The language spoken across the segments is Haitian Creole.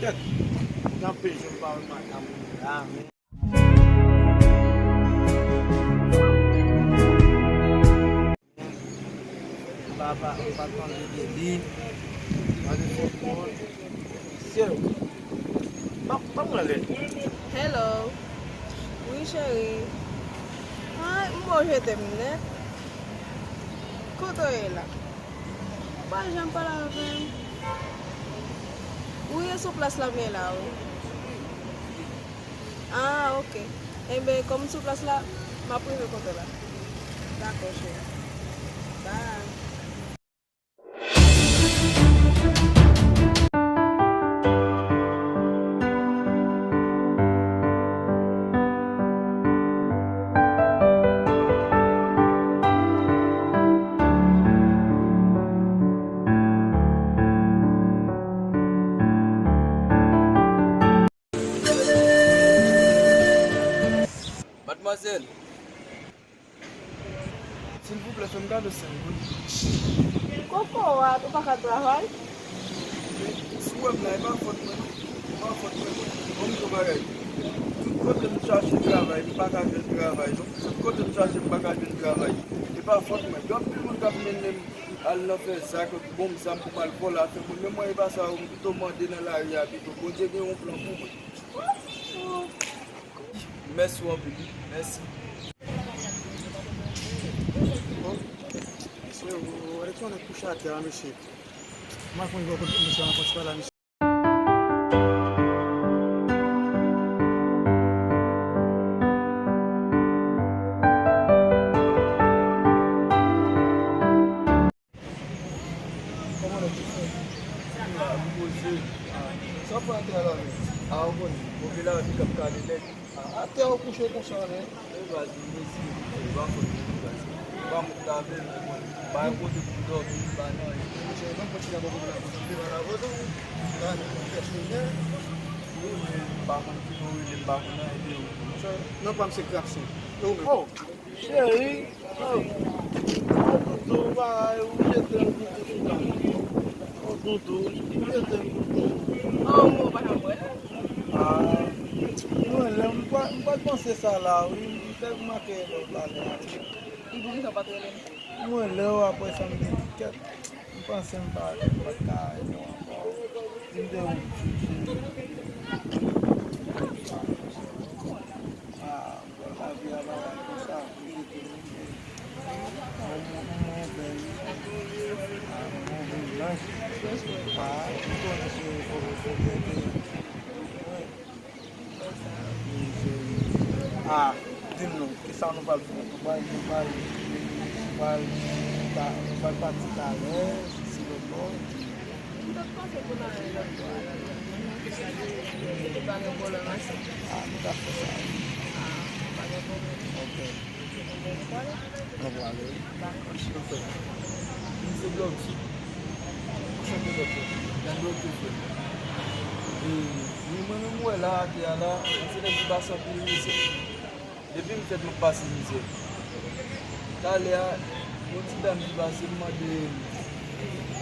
Peut-être, dans le pays, je ne parle pas là, mais... Pas prendre des lignes, pas de football. C'est pas moi, là. Hello. Oui, chérie. Ah, moi, je t'aime net. Quand tu es là? Bah, j'aime pas la veine. Oui, elle est sur place là, mais là, oui. Ah, ok. Eh bien, comme sur place là, ma privé côté là. D'accord, chérie. Bye. Mademoiselle, S'il vous plaît, faites-moi garder 5 minutes. Coco, tu pas qu'à travailler? Si vous n'avez pas faute, comme je vais tout côté de chercher travail, il n'y a pas qu'à faire le travail. Tout côté de chercher, il n'y a pas qu'à faire le travail. Il n'y a pas faute, mais donc, tout le monde qui a mené à faire ça, que bon, ça me mal pour la faire. Mais moi, il va ça, on peut demander dans l'arrière, puis que bon Dieu, il y a un plan pour moi. merci mon bébé, merci. Monsieur, vous allez tourner coucher à terre, monsieur. Moi, je vais continuer, monsieur, on va pas la mission. Comment le tu fais? Ça peut entrer à la rue. Ah bon, vous voulez la vie comme ça, les lettres. À terre, au coucher comme ça, hein. Vas-y, merci. Il va me laver, il va me poser pour dormir, il va non. Monsieur, donc, continuez à beaucoup de la bouche. Dans la route, là, on fait finir. Par contre, il est pas Non, pas M. Grafson. Oh, chérie. Oh, Doudou, vai, o jeito oh, Doudou, o jeito Oh, mon pas Ah, não, não pode penser ça là, oui, il fait marquer là. Il dit que ça pas très bien. Moi, là, après ça me dit, je pense pas cá, ah, la vie là, comme ça, ah, dis-nous, que ça nous va le faire. Vai partir à l'aise, si le bon. Ah, nous avons fait ça. Ok. On va aller. D'accord, s'il vous plaît. C'est bloc. Chantez le peu. Dans l'autre fait. Nous-mêmes, moi, là, qui est là, c'est les bas sortis ici. Depuis que je fais mon passe ici. Là, mon petit dame qui va se demander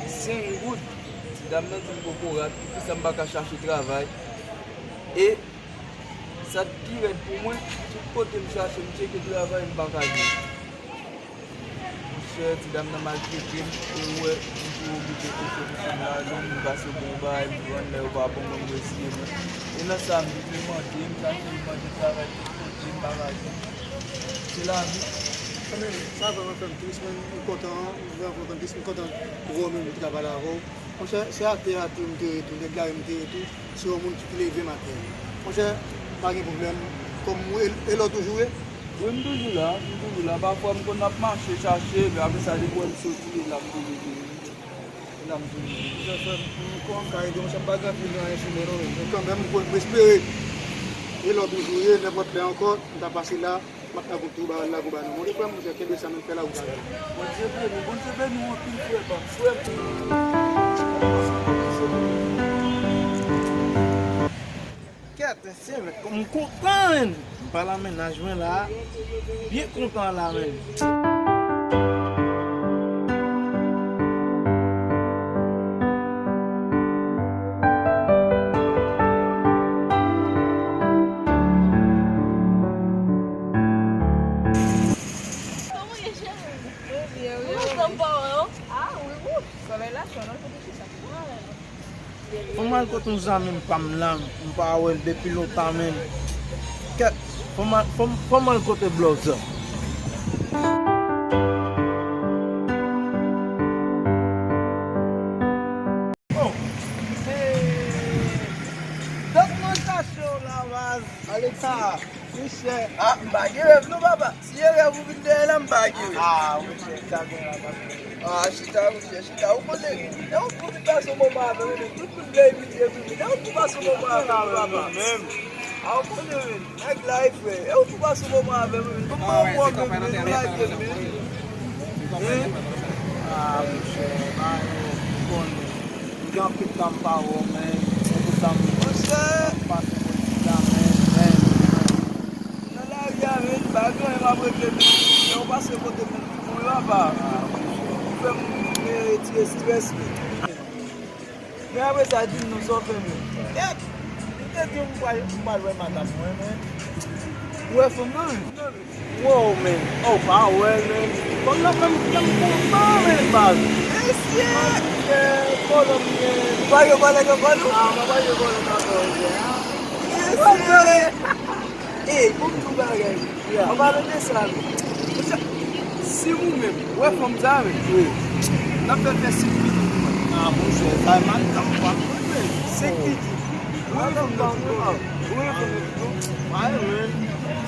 5 gouttes. Petit dame, non, c'est beaucoup rare. Puis ça m'a chercher travail. Et ça tire pour moi, tout côté me chercher, je sais que le travail ne va pas aller. Petit dame n'a mal traité, et ouais, je suis obligé de faire ça là, donc je vais se bombarder, je vais aller voir pour mon dossier. Et là, ça me dit, je vais demander travail, je vais travailler. C'est la vie. Ça va me faire un triste, mais je suis content, je suis content pour moi, je travaille là-haut. C'est à terre, tout, déclarer et tout, c'est au monde qui lève matin. Pas de problème, comme et l'autre toujours. Oui, je suis toujours là. Parfois, je vais marcher, chercher, mais après ça, je vais sortir là. Quand même, je peux espérer. Et l'autre jour, n'importe quoi encore, on a passé là, maintenant pour tout, là, pour nous. Je peux me dire que ça me fait là où ça va. C'est content par l'aménagement là, bien content là même. bon. Ah, oui. Soleil là, je suis ça. Fòman kote nou zami mpam lan, mpa wèl depi lotan men. Fòman kote blok sa. Dokumentasyon la vaz, Alexa, Michel. Ah, mbagi rev nou baba. Si ye rev ou vin de la mbagi rev. Ah, Michel, chagen la vaz. Ah, chita, chita. Ou kote, e ou pou vi pa sou mouman ave men. Tout pou de imite vi men. E ou pou pa sou mouman ave men baba. Ah, ou kote men. Nèk life we. E ou pou pa sou mouman ave men. Pou pa ou mouman men. Mbagi men. Ah, Michel, kon. Jan pitan pa ou men. Nan la ria men, bagan yon apre ple men. E ou pa se kote men. Pou yon pa. Fè mwen retire stres men. Men apre sa di nou so fè men. Mwen di mwen wè madame wè men. Wè fè men. Wow men, ou pa wè men. Kon la fèm kem kontan men baz. Esye! Kolom men. Bagyo bala ke balo? Ah, mwen wè yo kolom akon gen. Esye! Eh, pou mtou bagay. On va rete sa men. Si mou men, wè fèm ta men. Nan fè fè sikpiti. Ah, mwen se, sa man kampan men. Sikpiti. Wè fèm ta men. Wè fèm ta men. Ay men,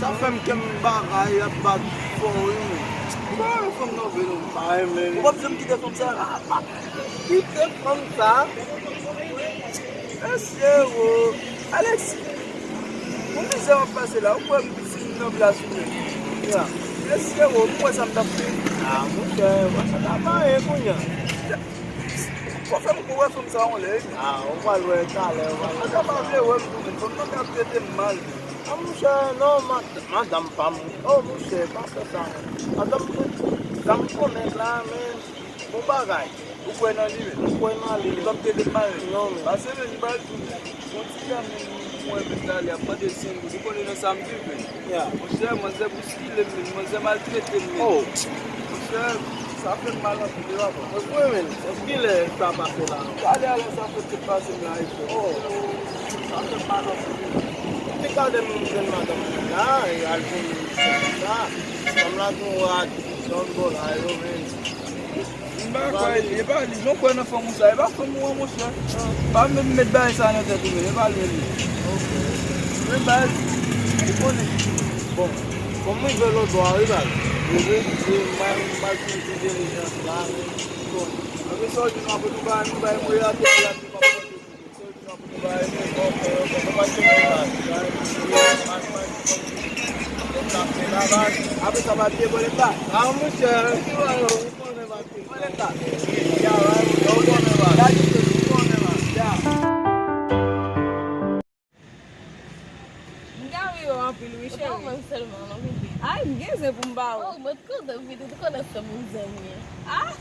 sa fèm kem bagay at bag pou yon. Wè fèm nan venon. Ay men. Wè fèm kite fèm sa? Kite fèm sa? Esye wò. Alex, mwen mi se wap pase la, wè mwen si nan plas ou men. Ya. Esye wò, mwen sa mta fè. Ah, mwen se, wè sa taban e kounyan. Wè fèm kou wè fèm sa wè lè. Ah, wè wè kale, wè. Mwen sa pa vle wè mwen men, fèm nan ka pwete mal. Ah, mwen se, non, madame pam. Oh, mwen se, pa se sa. Madame, dam konen la men. Mwen bagay. Ou kwen nan li men. Mwen nan li. Li kom pwete mal. Non men. Ase men, bal tou. Mwen ti kan mwen men dal ya pa de sen. Mwen konen nan samdi men. Ya. Mwen se, mwen se bouskile men. Mwen se maltrete men. Oh. Mwen se, sa fèm mal an pou dewa pa. Mwen men, eskile sa pase la. Ale ale sa fèm te pase men a ife. Oh. Sa fèm mal an pou dewa. Ti ka dem madame la, al pou sa. Sam la tou wad, son bol a yo men. Mba kwa e ba li, non kwen nan fèm mousa, e ba fèm mou an mousa. Ba mwen met ba e sa nan tèt ou men, e ba li men li. Mwen ba li, e konen. Bon, kon mwen ve lo do a rival. Mwen ve mal pou ti dilijans la, kon. Mwen so di nan pou nou ba e mwen yate la ti pa pou nou. So di nan pou nou ba e mwen kon. Kon pa ti mwen la. Ape sa batye bon e pa. Ah, mwen se, Ya, Nga wè yo anpil wè chè Não, wè. mas seulement, não me diga. Ay, mgen se pou mba wè. Oh, mas toda vida, tu conhece a muzinha. Ah,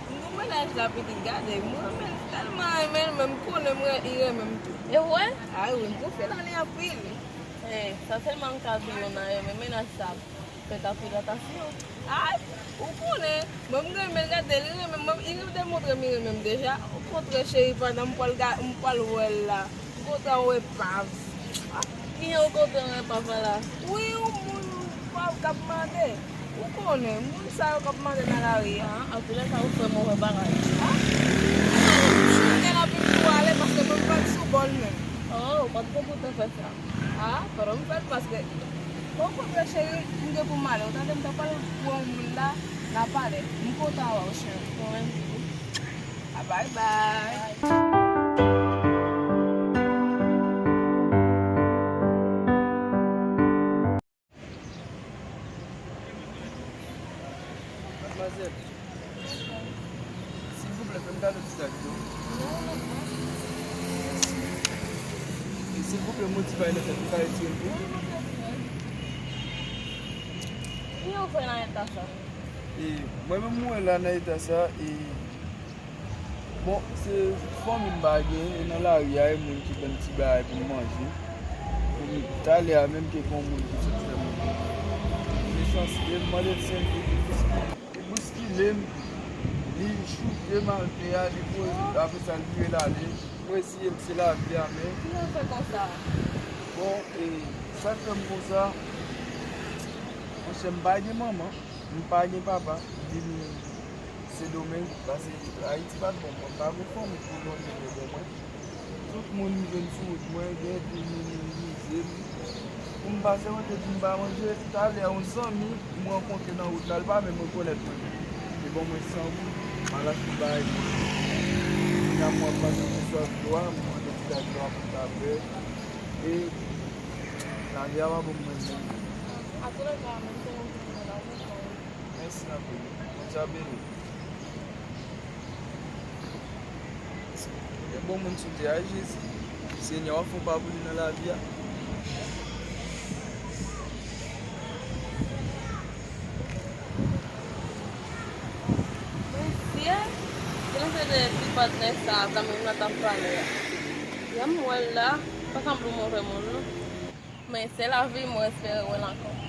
mwen menaj la piti gade, mwen men talman men konen mwen ire men tou. Eu é? Ay, wè mwen fè nan e apil. É, só se ele mancar viu na eu, mas não sabe. Peta hidratação. Ay, ou konen, mwen mwen men gade, ire demotre mire men deja. Ou kontre chè yi pandan mpal wè la. Kontan wè pav. Quem é o cotão é para falar? Oui, ou moun pav kap mande. Ou konen, moun sa yo kap mande nan la ri. Ah, aquilo é o seu morro bagagem. Mwen apil pou ale, paske mwen fèk sou bol men. Oh, quanto tempo tem festa? Ah, pero mwen fèk paske kon kontre chè yi mge pou male. Ou tan dem tapal pou moun la, na pale. Mwen kontan wè ou chè. Não é? Ah, bye bye. Mademoiselle, s'il vous plaît, faites-moi le petit acte. Et s'il vous plaît, motivez le fait de faire un peu. E eu fui na estação? Et moi-même, moi, là, dans ça, et bon, c'est famille m'bagué, et dans la rue, il y a des gens qui prennent un petit bail pour manger. Et t'as l'air même qu'il y a des gens qui sont très mauvais. Les chances, moi, les scènes, les bousquilles, Li choute malte ya, li pou apre sa li vwe la li. Mwen siye mse la vi a men. Ki yon fè kon sa? Bon, e sa fèm kon sa, mwen se mbage maman, mbage papa, di mi se domen, basi Haiti pat bon, mwen pa refon, mwen pou non mwen bon mwen. Tout moun ven sou, mwen gen, pi mwen pou mbase mwen te di mba manje, talè an san mi, mwen kontre nan wot lal pa, men mwen konet mwen. E bon mwen san mwen, man la ki bay mwen. Nan mwen pase mwen sa vloa, mwen de ti da vloa pou tabe. E nan di avan pou mwen se. Atou le ka mwen se mwen mwen la mwen kon. Mersi nan pou mwen. Mwen sa bene. E bon mwen soute a Jezi. Senyor foun pa bouli nan la via. Mwen siye, kwen se de pi patne sa, kame mwen atan prale ya. Yam mwen la, pa san plou mwen remon nou. Men se la vi mwen espere wè lankon.